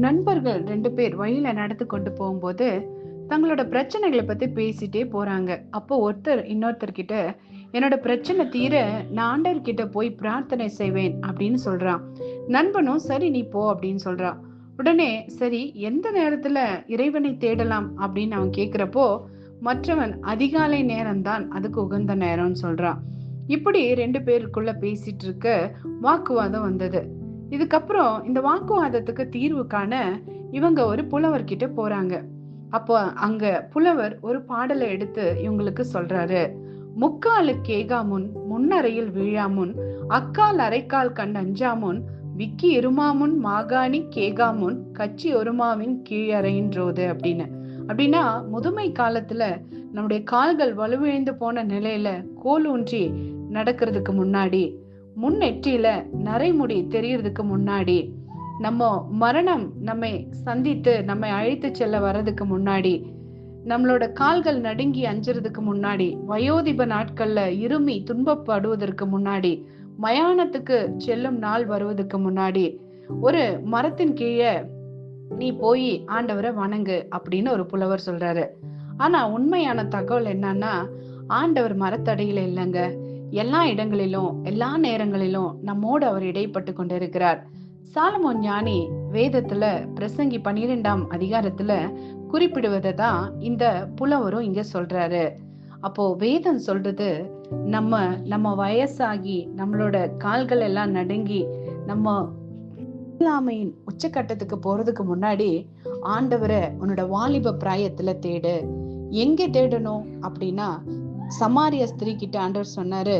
நண்பர்கள் 2 பேர் வழியில நடந்து கொண்டு போகும்போது தங்களோட பிரச்சனைகளை பத்தி பேசிட்டே போறாங்க. அப்போ ஒருத்தர் இன்னொருத்தர் கிட்ட, என்னோட பிரச்சனை தீர நான் ஆண்டவர் கிட்ட போய் பிரார்த்தனை செய்வேன் அப்படின்னு சொல்றான். நண்பனும் சரி நீ போ அப்படின்னு சொல்றான். உடனே சரி எந்த நேரத்துல இறைவனை தேடலாம் அப்படின்னு அவன் கேக்குறப்போ, மற்றவன் அதிகாலை நேரம்தான் அதுக்கு உகந்த நேரம்னு சொல்றான். இப்படி 2 பேருக்குள்ள பேசிட்டு இருக்க வாக்குவாதம் வந்தது. இதுக்கப்புறம் இந்த வாக்குவாதத்துக்கு தீர்வு காண இவங்க ஒரு புலவர்கிட்ட போறாங்க. அப்போ அங்க புலவர் ஒரு பாடலை எடுத்து இவங்களுக்கு சொல்றாரு. முக்காலு கேகாமுன் முன்னறையில் வீழாமுன் அக்கால் அரைக்கால் கண் அஞ்சாமுன் விக்கி இருமாமுன் மாகாணி கேகாமுன் கச்சி ஒருமாவின் கீழறையின்றோது அப்படின்னு. அப்படின்னா முதுமை காலத்துல நம்முடைய கால்கள் வலுவிழந்து போன நிலையில கோல் ஊன்றி நடக்கிறதுக்கு முன்னாடி, முன்னெற்றியில நரைமுடி தெரியறதுக்கு முன்னாடி, நம்ம மரணம் நம்மை சந்தித்து நம்மை அழைத்து செல்ல வர்றதுக்கு முன்னாடி, நம்மளோட கால்கள் நடுங்கி அஞ்சுறதுக்கு முன்னாடி, வயோதிப நாட்கள்ல இருமி துன்பப்படுவதற்கு முன்னாடி, மயானத்துக்கு செல்லும் நாள் வருவதற்கு முன்னாடி, ஒரு மரத்தின் கீழே நீ போய் ஆண்டவரை வணங்கு அப்படின்னு ஒரு புலவர் சொல்றாரு. ஆனா உண்மையான தகவல் என்னன்னா, ஆண்டவர் மரத்தடியில இல்லைங்க. எல்லா இடங்களிலும் எல்லா நேரங்களிலும் நம்மோடு அவர் இடைப்பட்டு கொண்டிருக்கிறார். சாலமோன் ஞானி வேதத்துல பிரசங்கி 12ஆம் அதிகாரத்துல குறிப்பிடுவதை தான் இந்த புலவரும் இங்க சொல்றாரு. அப்போ வேதம் சொல்றது, நம்ம நம்ம வயசாகி நம்மளோட கால்கள் எல்லாம் நடுங்கி நம்ம இல்லாமையின் உச்சக்கட்டத்துக்கு போறதுக்கு முன்னாடி ஆண்டவரை உன்னோட வாலிப பிராயத்துல தேடு. எங்க தேடணும் அப்படின்னா, சமாரிய ஸ்திரீ கிட்ட ஆண்டவர் சொன்னாரு,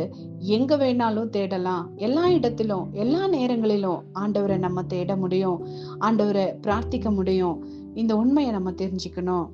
எங்க வேணாலும் தேடலாம், எல்லா இடத்திலும் எல்லா நேரங்களிலும் ஆண்டவரை நம்ம தேட முடியும், ஆண்டவரை பிரார்த்திக்க முடியும். இந்த உண்மையை நம்ம தெரிஞ்சுக்கணும்.